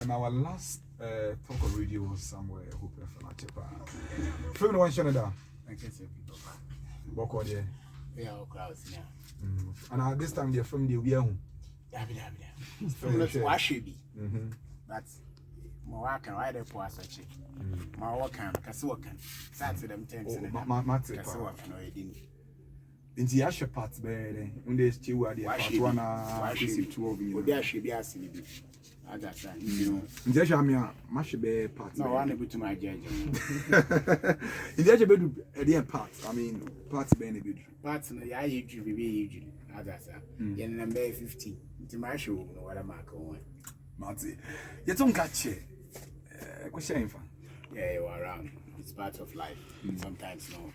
and our last talk of radio was somewhere. I hope you're cheaper. Film no one showing that. I can say people. Boko there. Yeah, crowds now. And at this time, they're from the Ebiamo. From the Washibi. But my work and why they pour such a my work and Kasuakan. Sat to them temps and Kasuakan or didn't. Into the Asher parts, better. When they still are the Washibi 2 of you. There should be a silly bit. At that time, you know. There's a Mashabe part. No, one able to my judge. In the Ajabed, a part. I mean, parts being a good. Parts in the I usually. At that time. Yen number 15. To my show, no what I'm going. Marty, you don't catch it. Question. Yeah, you're around. It's part of life. Sometimes, no.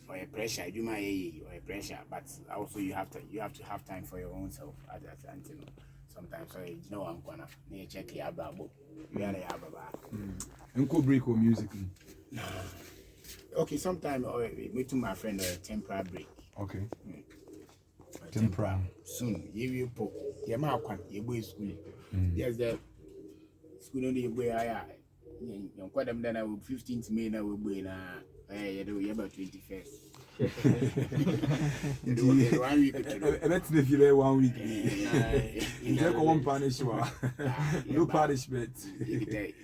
For a pressure, you might or a pressure, but also you have to have time for your own self at that time, you know. Sometimes you know I'm gonna check the album. We are the album. And could break or music. Okay, sometimes we to my friend a temporary break. Okay. Temporary. Soon, you put your mouth you boy school. Yes, the school only where I you quite them then I will 15th May now will be you do about 21st. You do 1 week. Let's the 1 week. You take one punishment. No punishment.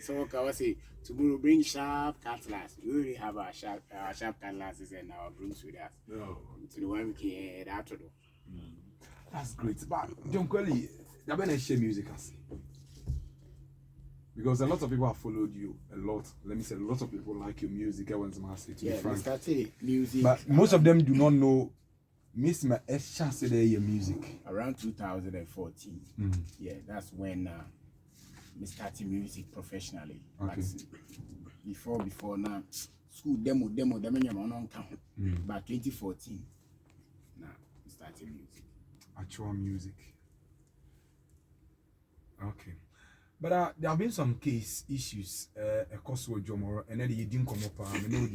So I was say tomorrow bring sharp cutlass. We already have our sharp cutlasses and our brooms with us. No. To the 1 week that to do. That's great. But John Kweli, you've been a share music as because a lot of people have followed you a lot. Let me say, a lot of people like your music. I want to say to be frank. Started music, but most of them do not know. Miss my chance today your music around 2014. Yeah, that's when we started music professionally. Okay. But before now, school demo on count. But 2014, now we started music. Actual music. Okay. But there have been some issues across the Jomoro, and then you didn't come up. I know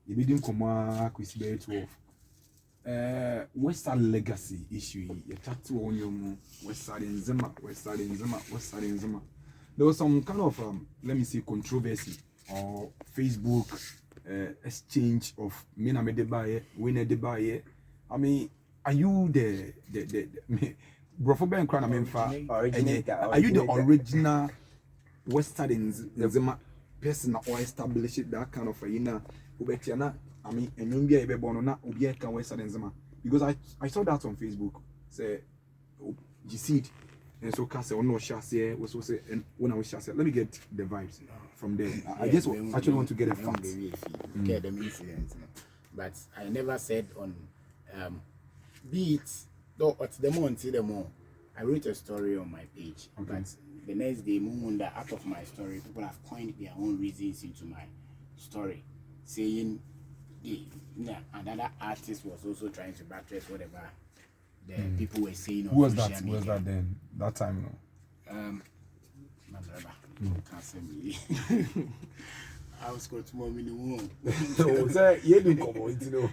you didn't come up with 12. West Side legacy issue. You tattoo on your West Side in Zima. There was some kind of let me say controversy or Facebook exchange of me na me de buy, we na de buy. I mean, are you the Brofo Ben Krana Memfa, are you the original Western Zima person or establish it that kind of a Ubetiana? I mean, and you be a bonona, Ubia can Western Zima. Because I saw that on Facebook. Say, you see it, and so Cassie or no chassis was also and when I was chassis. Let me get the vibes from there. I just actually want to get a fact. Get them incidents, but I never said on beats. Though at the more, I wrote a story on my page. Okay. But the next day, out of my story, people have coined their own reasons into my story, saying another artist was also trying to buttress whatever the people were saying. Who was that? Media. Who was that then? That time, my brother. Can't say me. I was going to mom in the womb. So, sir, you didn't come on, you know.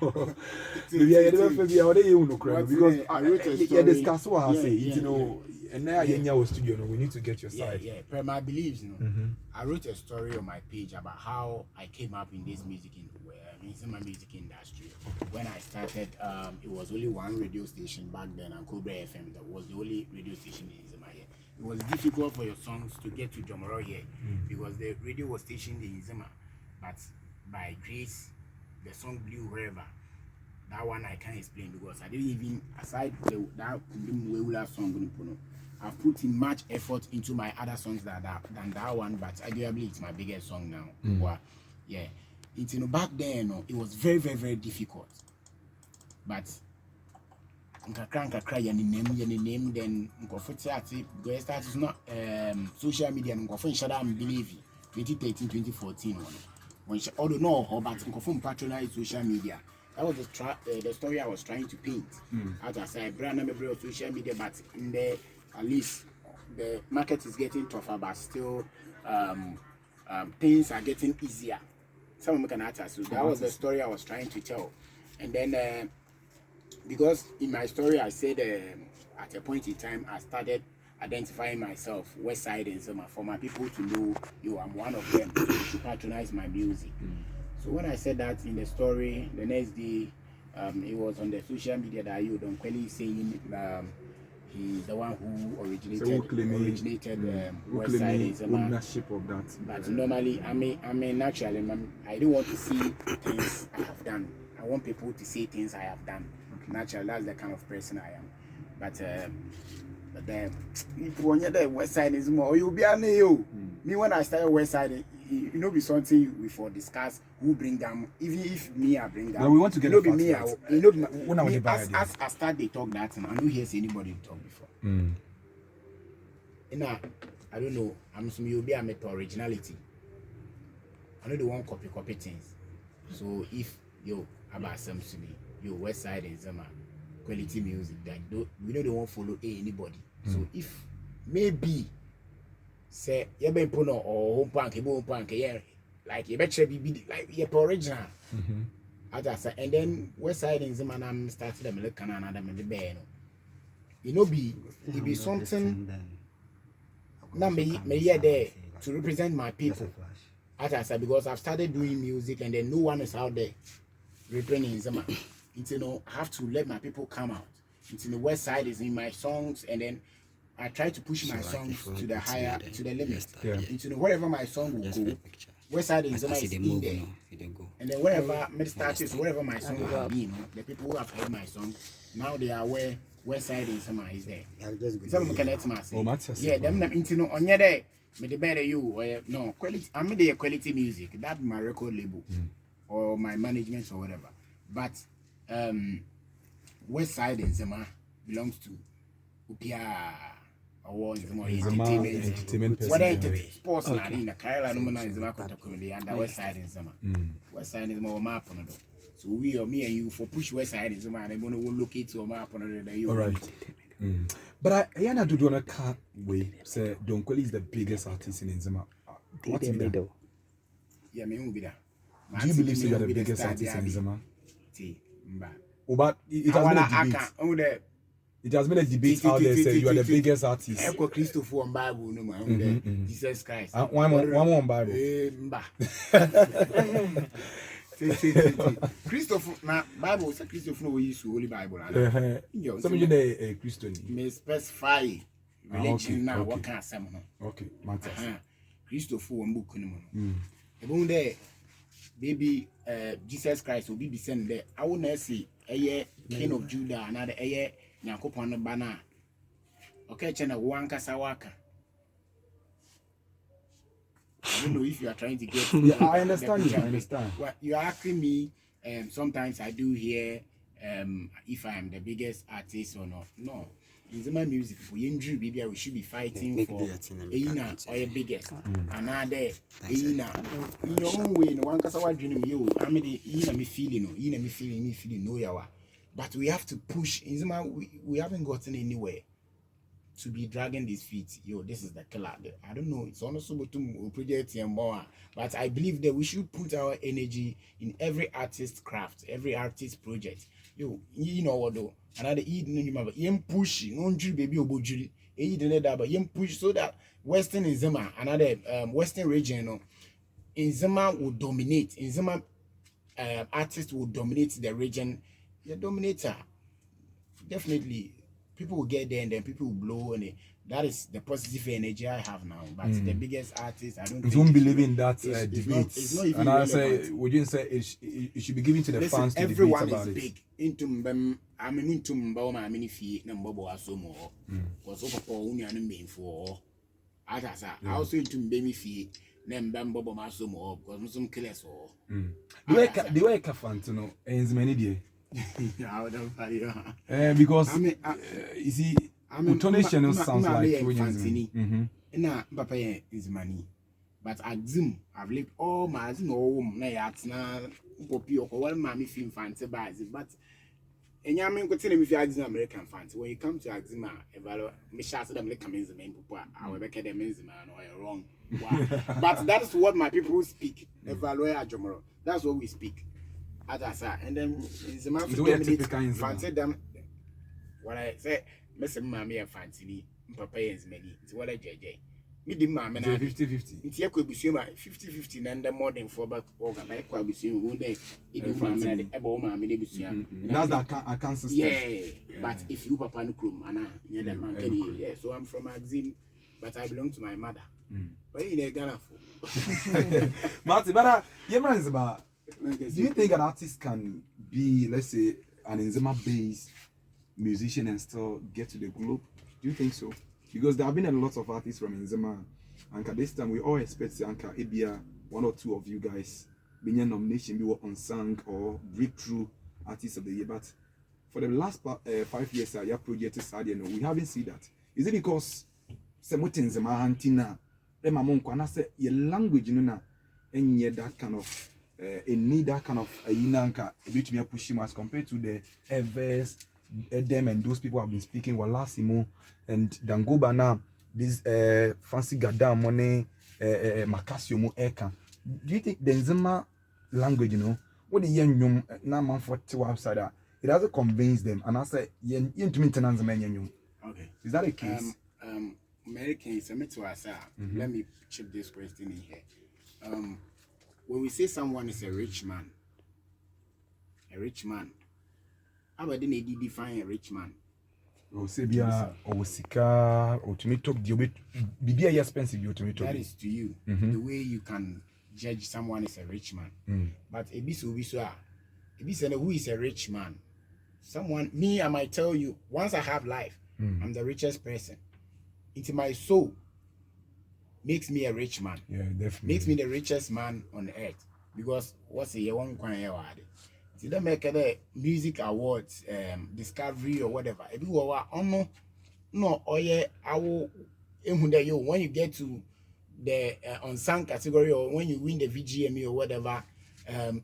Yeah, because I wrote a story. Yeah, discuss what I say, you know. And now in our studio, we need to get your side. Yeah, per my beliefs, you know. I wrote a story on my page about how I came up in this music in my music industry. When I started, it was only one radio station back then, and Kweli FM. That was the only radio station in Zima here. It was difficult for your songs to get to Jomoro here because the radio was stationed in Zima. But by grace, the song blew wherever. That one I can't explain because I didn't even, aside that song, I've put in much effort into my other songs than that one, but arguably it's my biggest song now. Yeah. It's, back then, it was very, very, very difficult. But name then it's not social media and believe 2013, 2014 although no but patronize social media. That was the story I was trying to paint. As I said, brand number of social media, but in the at least the market is getting tougher, but still things are getting easier. Some can attest. So that was the story I was trying to tell. And then because in my story I said at a point in time I started identifying myself, West Side and Zema, for my people to know, I'm one of them to patronize my music. So when I said that in the story, the next day, it was on the social media that Kweli saying he's the one who originated West Side and Zema. Ownership of that. But normally, I mean, naturally, I don't want to see things I have done. I want people to see things I have done. Okay. Naturally, that's the kind of person I am. But then, if you want the West Side is more, you'll be a new. Me when I started West Side, you know, be something we for discuss who bring them. Even if me I bring them, now we want to get be me. You know, when me, as I start they talk that, and I don't hear anybody talk before. And I don't know. I'm assuming you'll be a method originality. I know they want copy things. So if about some to me, West Side and Zema quality music that we know they won't follow anybody. So if maybe say you be put or home punk, yeah, like you better be like you're original. And then West Side and Zema I'm started them look and another the bear. You know, it be something. Now me there to represent my people. As I said, because I've started doing music and then no one is out there representing Zema. I have to let my people come out. The West Side is in my songs, and then I try to push my songs to the limit. Wherever my song will go, West Side is in there. And then wherever wherever my song will be, the people who have heard my song, now they are aware West Side is there. Some connect myself. Yeah, them on your day. Me the better you no quality. I'm the quality music. That's my record label or my management or whatever. But West Side in Zema belongs to Upia or entertainment. What sports na in the Kaila no man is Zema Kotakuli and the West Side in Zema. West Side is more map on it. So we or me and you for push West Side in Zema and I'm gonna locate to a map on it. All right. But I do do a car way. Say Don Kweli is the biggest artist in Zema. What's it? Yeah, me will be there. Do you believe you are the biggest artist in Zema? Oh, but it has been a debate. It has been a debate out there saying you are the biggest artist. Christopher on Bible, no Jesus Christ. One more Bible. Christopher, now Bible says Christopher no use Holy Bible. Some of you a Christian. May specify religion now. What can I say? Okay, matters. Christopher one book no. About there, baby, Jesus Christ will be sent there. I will not say a King of Judah, another a Yakopon Bana. Okay, Chena Wanka Sawaka. I don't know if you are trying to get. Yeah, I understand you. I understand. Well, you are asking me. Sometimes I do hear if I am the biggest artist or not. No. In Zema music, for injury, baby, we should be fighting for Aina or a biggest. Another Aina. In your own way, no one can say dream you. I mean, Ina me feeling, no yawa. But we have to push. In Zema, we haven't gotten anywhere to be dragging these feet. This is the killer. I don't know. It's also to project and more. But I believe that we should put our energy in every artist craft, every artist project. You know what though? Another push, no baby obojuri. Push so that Western in Zema, another Western region, in Zema will dominate. In Zema, artists will dominate the region. The dominator, definitely. People will get there and then people will blow, and that is the positive energy I have now. But the biggest artist, I don't. You don't believe in that debate. It's not even. And I say, would you say it should be given to the fans to debate about it? Everyone is big. I'm into Mboma. I'm in fee. Nambobo asomo. Because over for only an main for. I also into Mbemi fee. Nembambobo asomo. Because some killers or. The way Kafantino ends many days. Because you see, intonation sounds like na papa is money, but at Zoom I've lived all my home na popi or one mammy film fancy buys it, but and yamin continue if you are American fans. When you come to Axima, me shout them like come in the main papa, I will make them in the man or wrong. But that's what my people speak. Evaluate Ajomoro. That's what we speak. And then it's a man for fancy them. What I say, Miss Mammy and fancy papa is many. It's what I JJ. Me the man, 50-50. It's a could be 50-50 and the more than 4 back over my quite be seen one day. It is my about my minibus. That's that I can't system. Yeah, but if you papa no krum, and I man can yeah. So I'm from Axim, but I belong to my mother. But in a Ghana for Marty, but is about. Do you think an artist can be, let's say, an Nzema based musician and still get to the globe? Do you think so? Because there have been a lot of artists from Nzema, and at this time we all expect Anka Ebia, one or two of you guys being a nomination, be unsung or breakthrough artist of the year. But for the last 5 years, your project is sad, we haven't seen that. Is it because Semutin Nzema Hantina, Emma Monkwana say your language, you know, and yet that kind of need that kind of inanka a bit more pushing as compared to the Evers, them and those people have been speaking Walasimo and Dangoba now this fancy Gadam money Makasio Eka. Do you think the Nzema language, you know, what the young na man for two outside it doesn't convince them and I say yen to maintenance men. Okay. Is that a case? Americans, let me chip this question in here. When we say someone is a rich man, how about they define a rich man? Or Sebia or Sika or to me talk the bit be expensive you to me talk. That is to you the way you can judge someone is a rich man. But who is a rich man? Someone me, I might tell you once I have life, I'm the richest person. Into my soul makes me a rich man. Yeah, definitely. Makes me the richest man on earth. Because what's a one choir? Did they make the music awards, discovery or whatever? If you are on no, oh yeah, I will. When you get to the unsung category or when you win the VGME or whatever,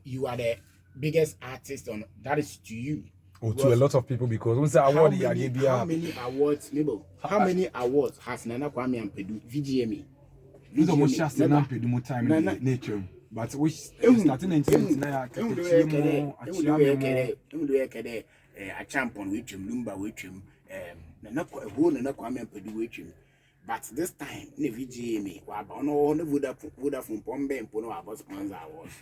you are the biggest artist on that is to you. Or to a lot of people because we say award how many awards, Mabel? How many awards has Nana Kwame and Pedu VGME? You don't want to not pay more time in nature, but which starting in 1999, a champion with him, Lumba with him, Nana Kwame and Pedu with him. But this time, the VGME, would have from Pombe and Pono about sponsor awards.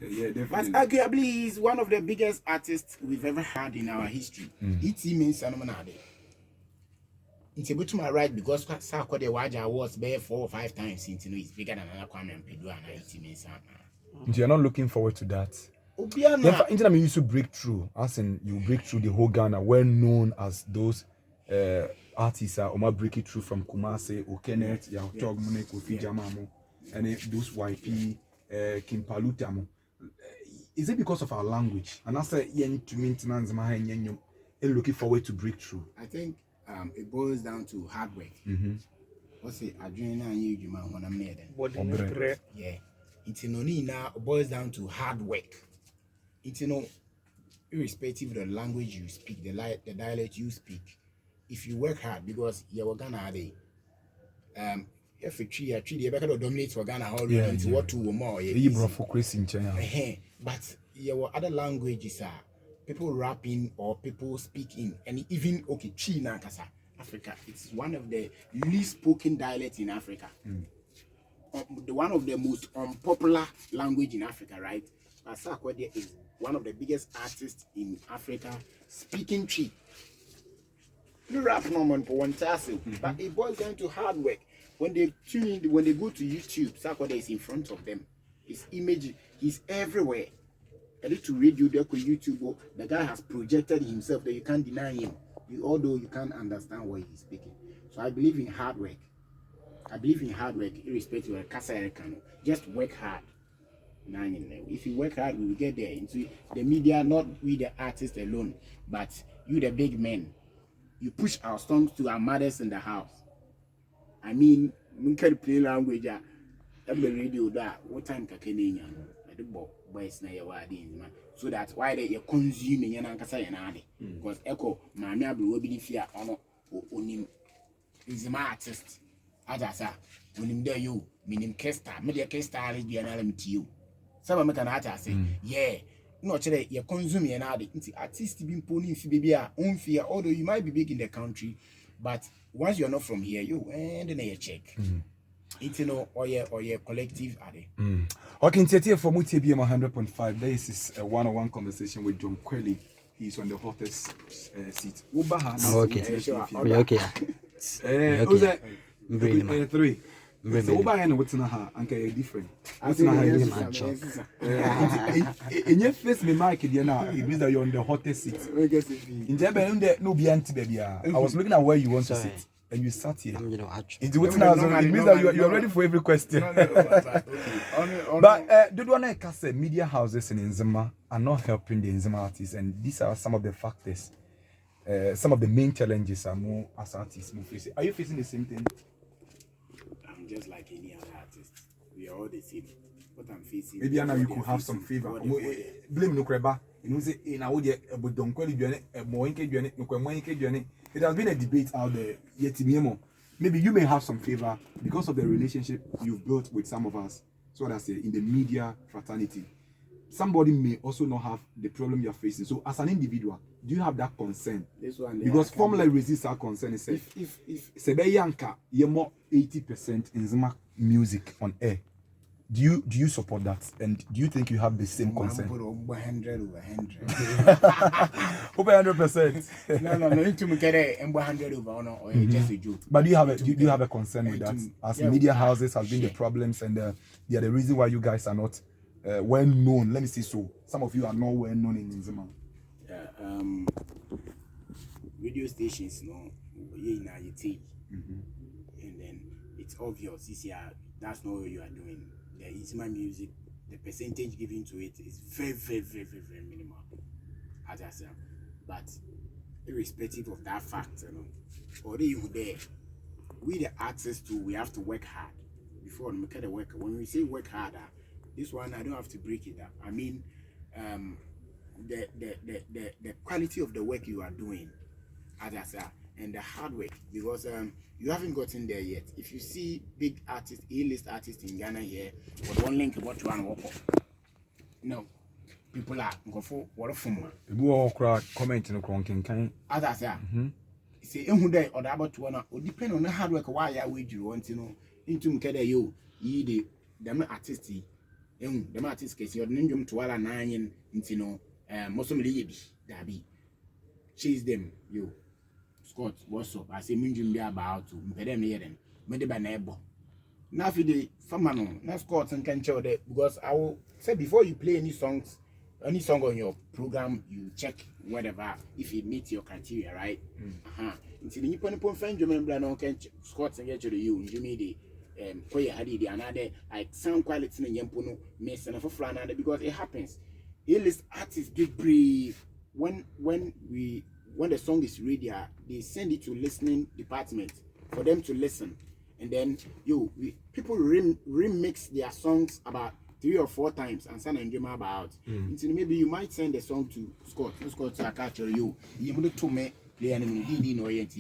Yeah, definitely. But arguably, he's one of the biggest artists we've ever had in our history. It means Sanomanade. It's able to my right because Sako the Waja Awards bear 4 or 5 times since you know it's bigger than another Kwame and Pedro and it means you're not looking forward to that. Internet used to break through, as in you break through the whole Ghana, well known as those artists are break it through from Kumase, Okenet, Yautog Mune, Kofi Jamamo, and those YP, Kim Palutamo. Is it because of our language? And I say, yen to maintenance, my yen, looking forward to break through. I think it boils down to hard work. What's it? Adriana and you, man, when I'm there. Yeah. It's now boils down to hard work. It's irrespective of the language you speak, the dialect you speak. If you work hard, because you're Ghana, if a tree, you better dominate for Ghana already into what 2 or more. But your other languages are people rapping or people speaking, and even Chi Nankasa, Africa. It's one of the least spoken dialects in Africa. One of the most unpopular language in Africa, right? Asakwede is one of the biggest artists in Africa speaking Chi. You rap no man for one task, but it boils down to hard work. When they go to YouTube, Sakwede is in front of them. His image, he's everywhere. I need to read you there on YouTube. The guy has projected himself that you can't deny him, although you can't understand what he's speaking. So I believe in hard work. Irrespective of Kasa. Just work hard. If you work hard, we will get there. Into the media, not we the artists alone, but you the big men. You push our songs to our mothers in the house. I mean, we can play language. Every radio that what time kakeni the boys na your man. So that's why they consuming yankasa yanade. Because echo mami abu will be fear on is my artist. Ajasa, when him there you, meaning Kesta, media Kesta is be an element to you. Some American artists say, yeah, no, today you're consuming an addict. Artists being pulling for baby own fear, although you might be big in the country, but once you're not from here, you and then you check. It's or your collective are they. Okay, here for Ebiamo 100.5. This is a one-on-one conversation with John Kweli. He's on the hottest seat. Okay. Three. So Uba and what's in her and different. What's in in your face, me mic, it means that you're on the hottest seat. In Jebel, no be anti baby. I was looking at where you want to sit. And you sat here. Into what's now, it means that you're ready for every question. But the one I can say, media houses in Nzema are not helping the Nzema artists, and these are some of the factors. Some of the main challenges are more as artists more facing. Are you facing the same thing? I'm just like any other artist. We are all the same. What I'm facing. Maybe now you could have some favor. Blame no creba. You know, say in our day, but don't call it more no. It has been a debate out there. Yet, maybe you may have some favor because of the relationship you've built with some of us. So what I say in the media fraternity. Somebody may also not have the problem you're facing. So as an individual, do you have that concern? This one, because formula resists our concern. It says if Sebeyanka, you're more 80% in Zuma music on air. Do you support that? And do you think you have the same concern? Over 100. Over 100%. No. Into me get 100 over or just a joke. But do you have a concern with that? As media houses has been the problems, and they are the reason why you guys are not well known. Let me say so. Some of you are not well known in Nzema. Radio stations, and then it's obvious. This year, that's not what you are doing. The Nzema music, the percentage given to it is very, very, very, very, very minimal. As I said, but irrespective of that fact, already you there, we the artists too, we have to work hard before we make the work. When we say work harder, this one I don't have to break it up. I mean, the quality of the work you are doing, as I said, and the hard work, because you haven't gotten there yet. If you see big artists, A-list artists in Ghana here, with one link about one walk up, no, people are go for what of them. People all crowd comment in the cronking. As I said, say who day or about one, or depend on the hard work. Why are we you want to know into Mkeda you the them artists, them artists case your name to all 9 into most of me Dabi chase them you. Scott, what's up? I say, Minjum be about to Pedem here then. Medeba neighbor. Now, for the Famano, now Scott and can show that because I will say before you play any song on your program, you check whatever if it meets your criteria, right? Until you put a friend, you remember, no can Scott and get to you, you made the Koya Hadi, another like sound quality in Yampuno, Miss and for Flana because it happens. A-list artists get brief when the song is ready, they send it to listening department for them to listen, and then people remix their songs about 3 or 4 times and send and dream about. Until maybe you might send the song to Scott. Scott, I catch you able to me play any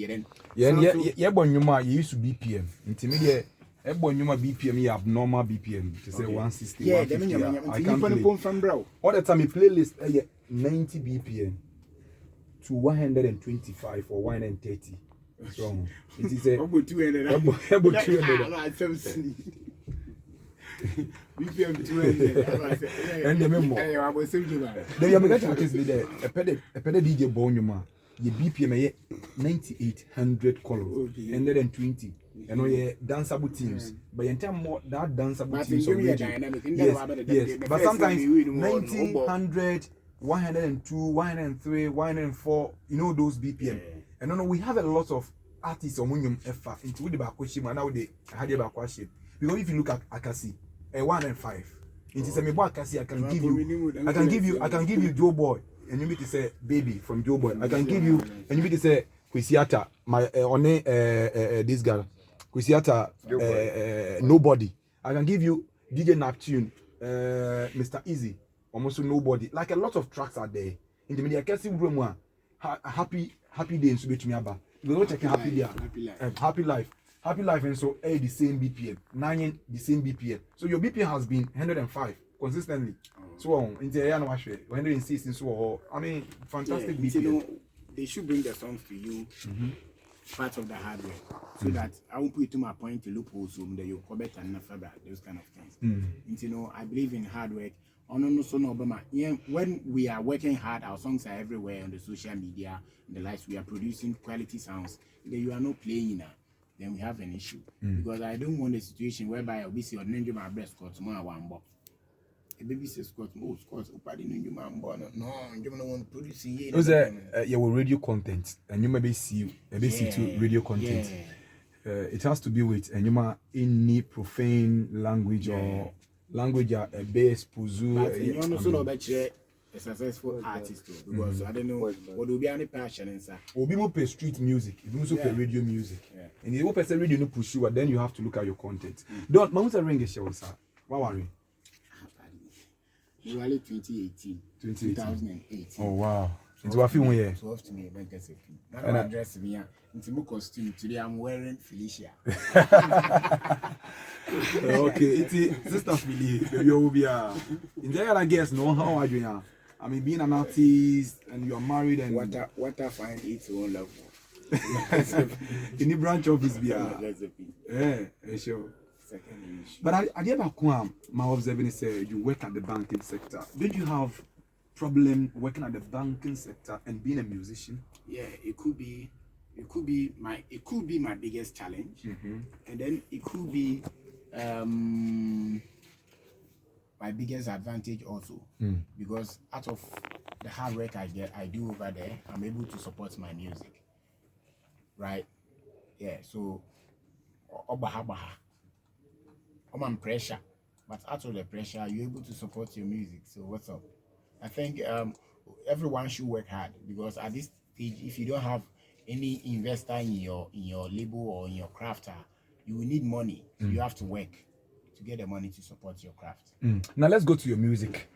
then. Yeah, but you used to BPM. Intermediate. BPM, you have normal BPM to say 160. Yeah, I can't play. All the time, a playlist 90 BPM. To 125 or 130. So it is a about 200. BPM 200. And the memo. I was saying the American artist there. A pede DJ Bonyuma. The BPM 9800 colors. 120. And all your danceable teams. But in terms more that danceable teams already. Yes. But sometimes 1900. 102, 103, 104, you know those BPM. And no, we have a lot of artists on Munyum Efa into the Bakoshim and now they had the Bakoshim. Because if you look at Akasi, 1 and 5. It is a Mebo Akasi, I can give you Joe Boy, and you need to say baby from Joe Boy. I can give you, and you need to say Kwesiata, my this girl, Kwesiata, nobody. I can give you DJ Neptune, Mr. Easy. Almost nobody. Like a lot of tracks are there. In the media, I can see room happy day in Subitimiaba. We don't check happy life, and so the same BPM, 9 the same BPM. So your BPM has been 105 consistently. So in the area, 106 and so. I mean, fantastic BPM. They should bring the songs to you part of the hardware, so that I won't put it to my point to loopholes so that you cover and not those kind of things. And, you know, I believe in hard work. When we are working hard, our songs are everywhere on the social media, and the likes. We are producing quality sounds. Then you are not playing now, then we have an issue. Because I don't want a situation whereby I'll be saying, "Oh, my breast got tomorrow one box." A baby says, "Scott, most Scott, pardon you, man, no, you don't want producing here." Was your radio content, and you maybe see to radio content. It has to be with and you might any profane language or language a base puzu. You also know about a successful artist too, because I don't know what will be any passion inside. Obi mo play street music, you also play radio music. And you open radio no push you, then you have to look at your content. Don't Mamusa ring a show, sir. What worry? Usually 2018. Oh wow. It's what film here. So off to me, make us a film. Now I dress me into my costume. Today I'm wearing Felicia. Okay, it's sister Philly. Baby will be in there. I guess no. How are you now? I mean, being an artist and you are married and what I find its own love. In the branch office, be sure. But I ever come. My observation is you work at the banking sector. Did you have problem working at the banking sector and being a musician? Yeah, it could be my biggest challenge, and then it could be my biggest advantage also, because out of the hard work I do over there, I'm able to support my music, right? Yeah, so I'm on pressure, but out of the pressure, you're able to support your music. So what's up? I think everyone should work hard, because at this stage, if you don't have any investor in your label or in your craft, you will need money. You have to work to get the money to support your craft. Now let's go to your music.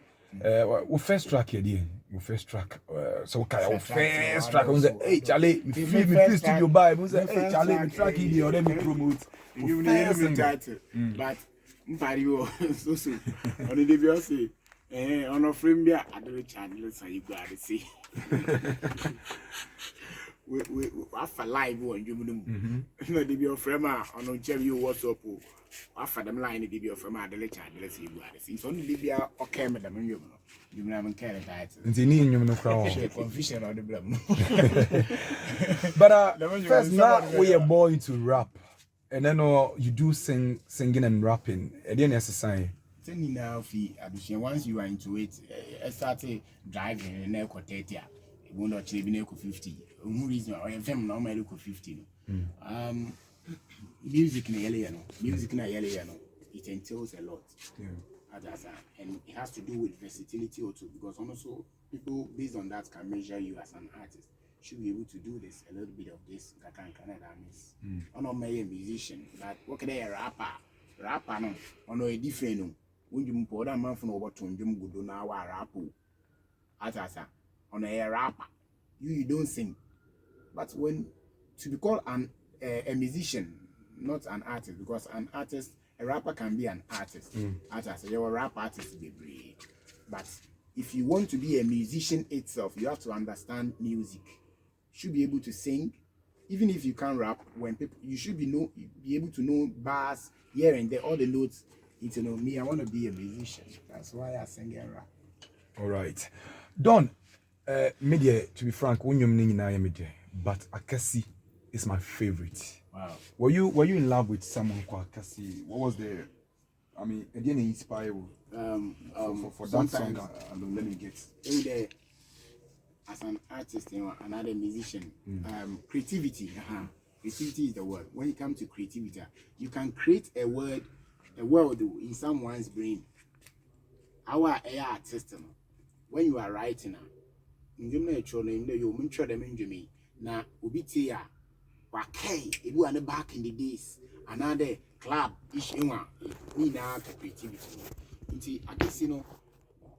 Our first track here, your first track. So our first track. I say, hey Charlie, me feel studio buy. I say, hey Charlie, me track here, let me promote. You name the title, but Mpario so. On the debut say. On a frame there, I don't channel, so you got to see. We after live one, you know, the your frame on you WhatsApp. After them line, the your frame, I don't channel, let's see you got to see. So only Libya or Canada, you haven't carried that. And the name you know, confusion or the blame. But first, now we are born to rap, and then you do singing and rapping. And then exercise. Once you are into it, I started driving and now 30. It won't not be 50. No reason I am normally 50. Music in it entails a lot. And it has to do with versatility also, because also people based on that can measure you as an artist. Should be able to do this, a little bit of this, that can miss. I'm not a musician, but what can a rapper no, on a different. When you put a man from over to him, good on our rapper. Atasa on a rapper, you don't sing. But when to be called a musician, not an artist, because an artist, a rapper can be an artist. Atasa, you're a rap artist, baby. But if you want to be a musician itself, you have to understand music. You should be able to sing, even if you can't rap. When people, you should be able to know bars here and there, all the notes. You know me, I want to be a musician. That's why I sing and rap. All right. Don, media, to be frank, when you're media, but Akasi is my favorite. Wow. Were you in love with someone called Akasi? What was the, I mean, again, inspire for that song alone? Let me get. As an artist, another musician, creativity. Creativity is the word. When it comes to creativity, you can create a world in someone's brain. Our AI artist, when you are writing, you now ubitia wakay ibu ane back in the days another club ish ewa ni na creativity nti akisi no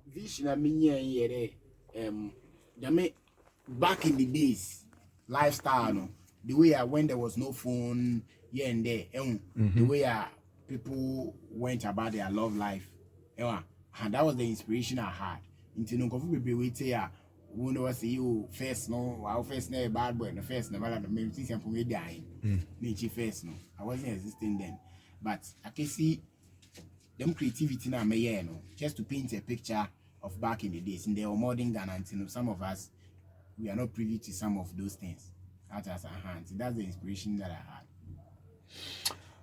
vision na minye yere dame back in the days lifestyle no the way when there was no phone here and there the way people went about their love life and that was the inspiration I had. Into no coffee be wait here who knows you first no, wow first no bad boy, the first no matter the main thing for me dying. Nature first no. I wasn't existing then. But I can see them creativity now may no, just to paint a picture of back in the days. In the modern than until some of us we are not privy to some of those things out as our hands. That's the inspiration that I had.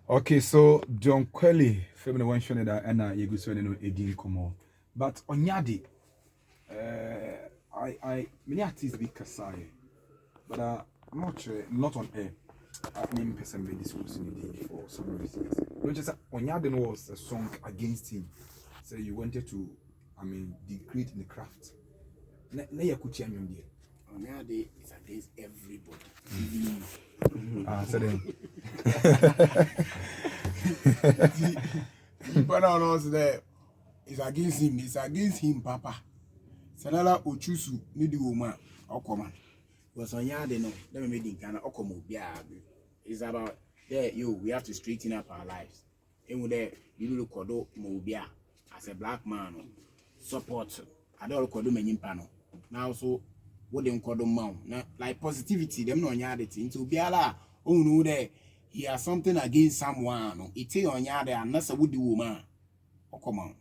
Okay, so John Kweli, family one showing that and you go so no edin komo. But on yadi, I many artists be kasai, but I'm not sure, not on air. I mean, person be discussing it for some reasons. Not just on yadi was a song against him, so you wanted to, I mean, degrade in the craft. Na ya kuchi anyom die. On yadi is against everybody. So then. But on us there, it's against him. It's against him, Papa. Sanala Ochusu, Nidi Woman, Okoman. Was on yard, no, let me make it kind of Okomo. Yeah, it's about there, we have to straighten up our lives. And with that, you look Kodo Mobia as a black man, support. I don't Kodo Menyimpano. Now, so what them Kodo Mount, like positivity, them no yard it into Biala, oh no, there. He has something against someone. It's on yard and that's a woody woman. Okoman.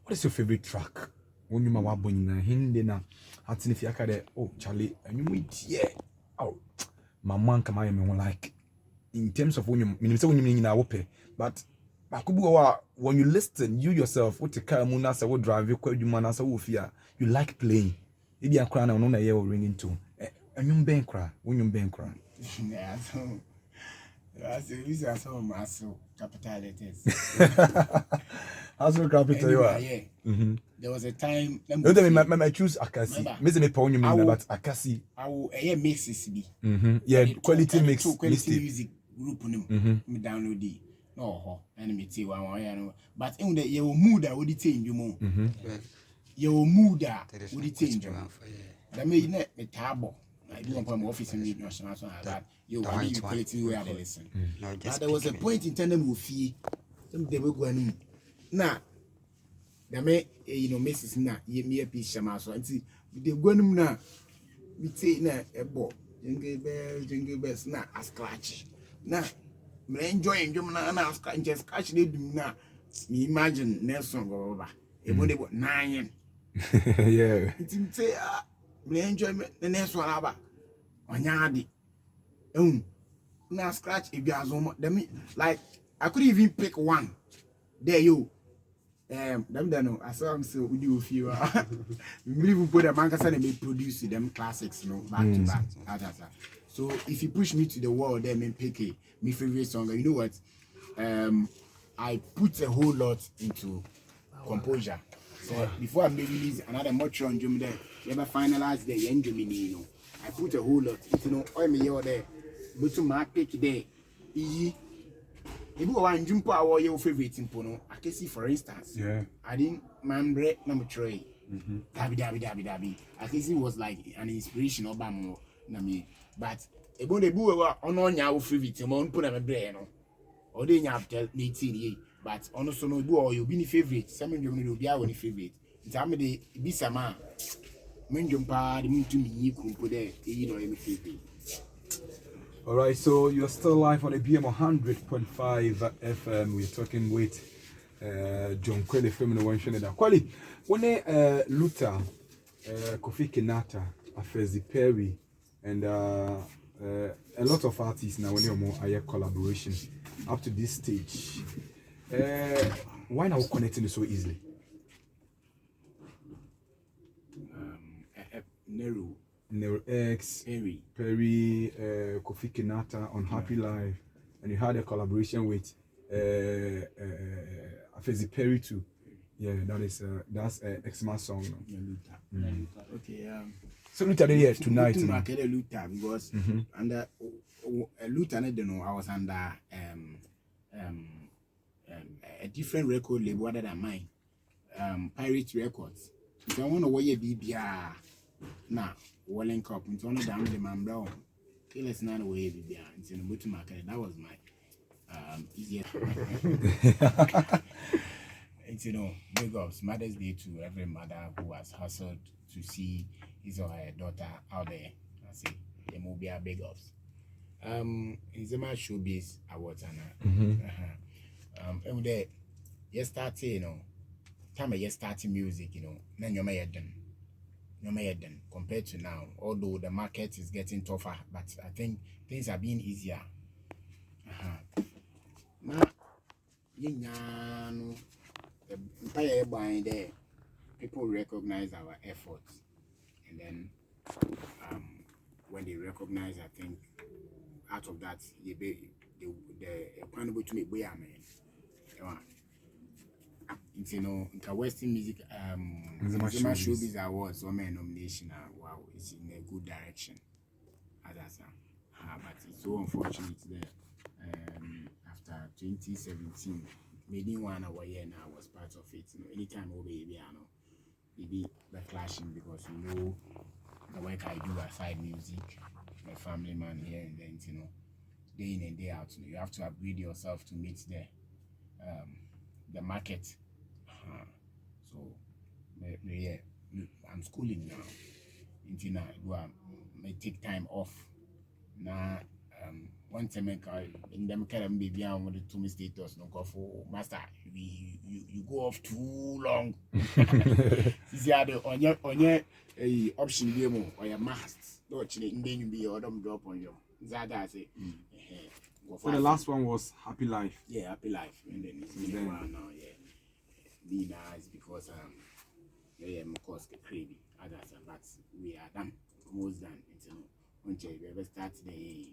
What is your favorite track? When you ma wabonina hindi na hatini fi akade oh Charlie and you meet yeah oh my man come me like in terms of when you say when you na wope but when you listen you yourself what the car muna say what drive you kwa man say wo fear you like playing ibi akra na no na ye ringing tone anyum ben kra wonyum ben kra yeah so these are some muscle capital letters. Hustle capital anyway, yeah. There was a time. No, I choose Akasi. Me pon you mean but Akasi. I will mix this be. Yeah, quality mix. Quality music group me download it. No, and me tell one. But in the your mood that would change you more. Your mood that would change you. That may not me table. I do want my office in the national so that you quality where they listen. But there was a point in time we fee. Some they will go in. Now, the may Mrs. Na, ye me a piece of so and see the gunum na. We say na a ball, jingle bells na a scratch. Now, me enjoying Jumna and a scratch just scratch they do now. Me imagine Nelson go over. A body about 9. Yeah. It's say, me enjoy the next one about on yardy. Now scratch if you are them like I could even pick one. There you. Them no. I saw him say we do a few. We even put a man and they produce them classics, back to back. So if you push me to the wall, then me pick my favorite song. You know what? I put a whole lot into composure. So before I release another much on Jum there, never finalize the end Jumini. I put a whole lot into all there. But to my pick there, easy. If you want to jump our your favorite impono, I can see for instance. Yeah. I didn't remember number 3. Dabi. I can see it was like an inspiration of Bamo. But a bone on your favorite, a month put a brain. Or then you have to tell but also no do or you be favorite. Some of you will be our favorite. It's how many be some man. When you pad me to me, you could put there, you know, any favorite. All right, so you're still live on Ebiamo 100.5 FM. We're talking with John Kweli from the one show that Kweli. When Luther, Kofi Kenata, Afezi Perry, and a lot of artists now when you're more collaboration up to this stage. Why now connecting so easily? Nero X, Perry, Kofi Kenata on Happy Life, and you had a collaboration with Afezi Perry too. Yeah, that's Xmas song. Okay, so Luther here tonight. Luther because under Luther, I don't know. I was under a different record label other than mine, Pirate Records. So I want to wear a BBR now. Walling cup into one of them the man brown. Okay, let's not away BBR. It's in the bottom market. That was my easier. you know, big ups, Mother's Day to every mother who has hustled to see his or her daughter out there. I say, they will be a big ups. In the showbiz awards and every day, you start, you know, time you starting music, you know, then you're made done. You're made done compared to now. Although the market is getting tougher, but I think things are being easier. Now, you know, the entire buying there, people recognize our efforts, and then when they recognize, I think out of that, the economy to me, we are man. You know, the Western Music Zuma Showbiz Awards, so many nomination. Wow, it's in a good direction. But it's so unfortunate that after 2017, maybe 1 hour year now was part of it. You know, anytime over baby, I know, maybe the clashing because you know the work I do aside music, my family man here and then, you know, day in and day out, you know, you have to upgrade yourself to meet the market. So yeah, I'm schooling now. Until now, I may take time off. Now, one time in them kind of baby, I want to status. No go for master. You go off too long. This is on your option game or your mast. Don't you then you be or don't drop on you. That I say. So the last one was Happy Life. Yeah, Happy Life. And then it's been a while now. Yeah. Be nice because of course crazy others, but we are done, almost done. You know, once we ever start the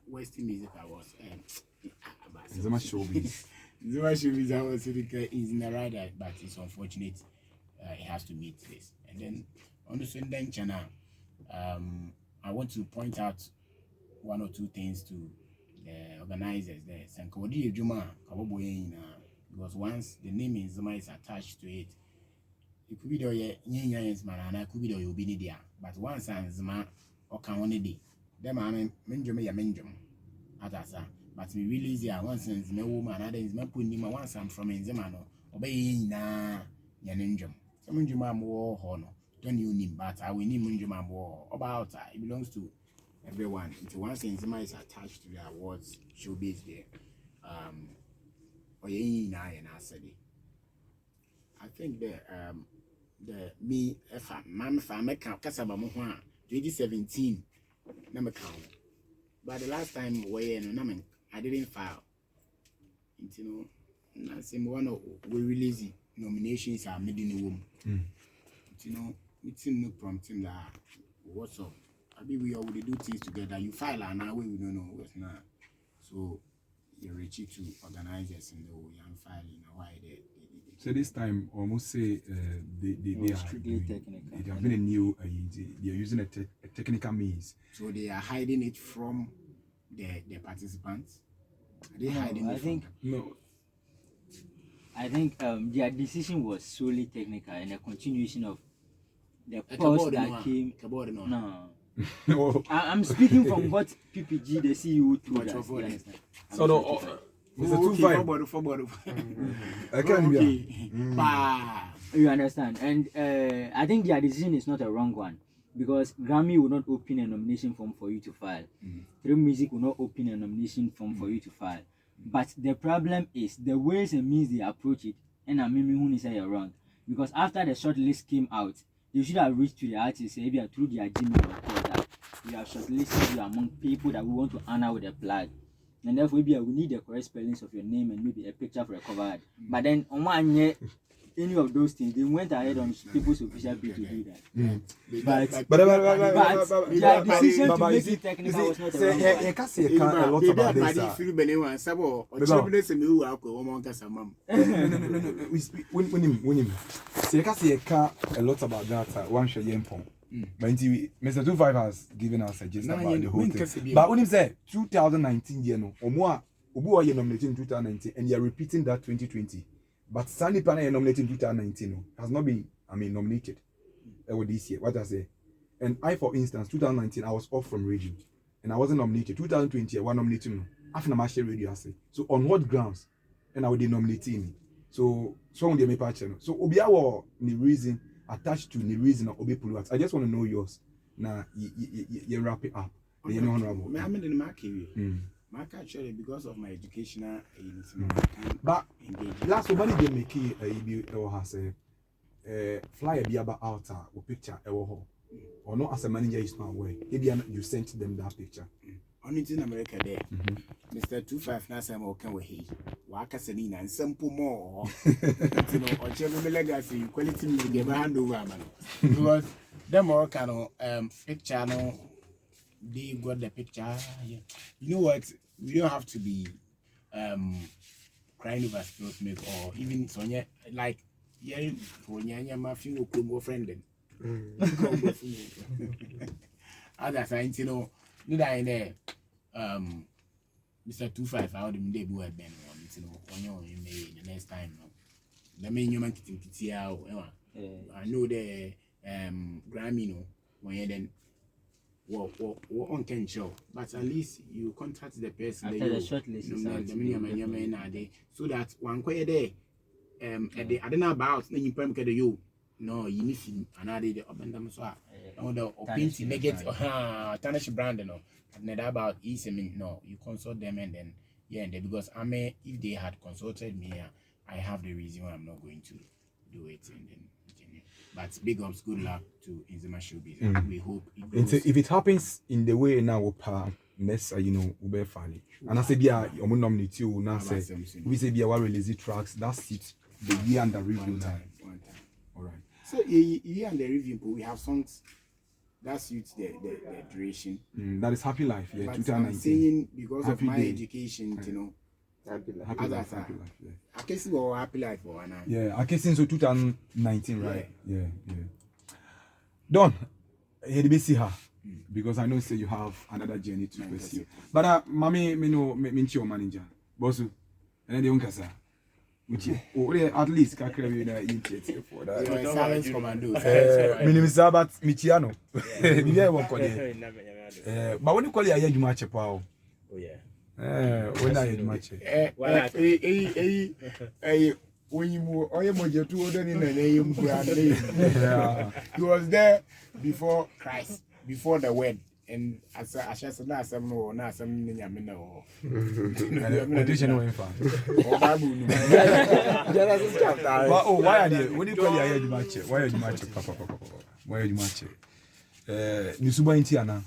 Western Music Awards, Zuma Showbiz. Zuma Showbiz Awards is in the right, but it's unfortunate. It has to meet this, and then on the Sunday channel, I want to point out 1 or 2 things to the organizers there. Sankodi Juma Kaboboy because once the name in Zuma is attached to it, it could be the Yan's man and I could be the Ubinidia. But once and Zuma or can only day, them I mean, Menjum, but we really easy once and no woman, other is my putting him once I'm from Zimano, obeying na Yaninjum. Some Juma more honor, don't you need, but I will need Munjuma more about it belongs to everyone. It's once and Zima is attached to the awards, showbiz there. I think the me if I make Kasaba 2017 number count. But the last time I didn't file. You know, same one we releasing nominations are made in the womb. You know, it's no prompting that what's up. I mean we already do things together. You file and now we don't know what's not. So you're reaching to organizers and the young filing why they so this time almost say they have been a new they are using a technical means. So they are hiding it from the participants. Are they hiding it? I think their decision was solely technical and a continuation of the post that came. No. I'm speaking from what PPG, the CEO, told us. So Mr. 25. I can't be. You understand? And I think their decision is not a wrong one because Grammy will not open a nomination form for you to file. Through Music will not open a nomination form for you to file. But the problem is the ways and means they approach it. And I mean, who is wrong? Because after the short list came out, they should have reached to the artists maybe through their Gmail or that we have shortlisted you among people that we want to honor with a flag. And therefore, maybe we need the correct spellings of your name and maybe a picture for a cover art. But then, on one year, any of those things, they went ahead on people's official page to do that. But their decision to make it technical was not a lot about this. A lot about that. One should but Mr. 25 has given us a gist about the whole thing. But when he said 2019, you know, or more, Obu nominated in 2019, and you are repeating that 2020. But Sandy Pana nominated in 2019 has not been, nominated this year. What I say, and I, for instance, 2019, I was off from radio, and I wasn't nominated. 2020, I was nominated. After my share radio, I say. So on what grounds? And I would nominate me. So on the me channel. So obiawo the reason attached to the reason of obi pull. I just want to know yours. Now you wrap it up. The honorable. I mean, in my actually because of my educational but last one they make it has a flyer be about outer or picture or not as a manager is not aware. Maybe you sent them that picture. Only in America there. Mr. 25 na some okay we he. Waka selina and simple more. You know, or check legacy quality me give hand over man. Because them all kind picture no they got the picture. Yeah. You know what? We don't have to be crying over spilled milk or even Sonia like yeah for Nyanya Matthew or club friend then. Other signs, you know, did I there Mr. 25 out of the boy Ben you know on you may the next time no. The main human kitty out I know the Grammy no when you then what on can show, but at least you contact the person after the short list so that one quiet day I don't know about then you perm you no you miss him another day up and down so the painting negative tarnish brand no and about easy no you consult them and then yeah and because I may if they had consulted me I have the reason why I'm not going to do it and then but big ups, good luck to Inzima Showbiz. We hope it goes. If it happens in the way now, next you know, ube fali. And I say, "Bia, you mo nominate you now say we say bia we release tracks. That's it. The year and the review time. All right. So year and the review, we have songs that suits the duration. That is Happy Life. Yeah, but 2019. I'm saying because Happy of my day. education, you know. Happy life. Yeah. I guess we happy life for now. Yeah, I guess since 2019, right? Yeah. Don, here to see her because I know say you have another journey to pursue. But mommy, me know me your manager, bossu, and then the unkasa. At least can carry the initiative for that. Silence commando. My name is Sabat Michiano. You won't call it. But when you call it, I do match oh yeah. When I match when you were two other in the name, he was there before Christ, before the word. And as I said, last some no, not some Yamino. Oh, why are you? What do you call your match? Why are you match? Papa, why are you match? Nisuba Intiana.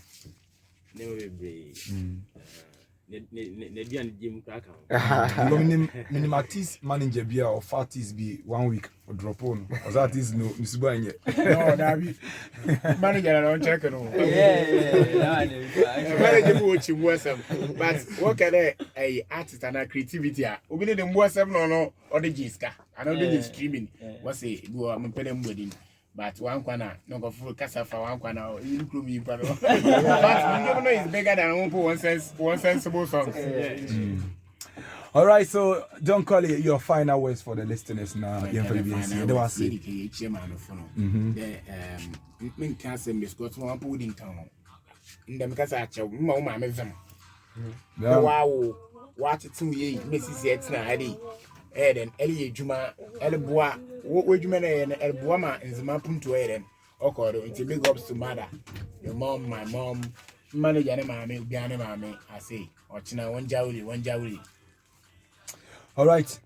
Minimatis manager be or fatis be 1 week for drop on. Or that is no Nisuba yet. No, David. Manager don't check no. Yeah. Manager watching wasem. But what can a artist and a creativity? We need them wasem no or the Jiska. I know they streaming. What's it? Go am paying wedding. But one corner, no go full casa for one corner, you include me, but you never know it's bigger than one sensible song. All right, so John Kweli, your final words for the listeners now. The can't say Miss Scott one put in town. In the Micasa, Mamma Mizam. Wow, what 2 years, Mrs. Yetna, Eden, Elie Juma, Elbois, what would you mean, Elboama is my pum to Eden, or it's a big ups to mother. Your mom, my mom, manager, and mammy, Gana mammy, I say, or China, one jowly. All right.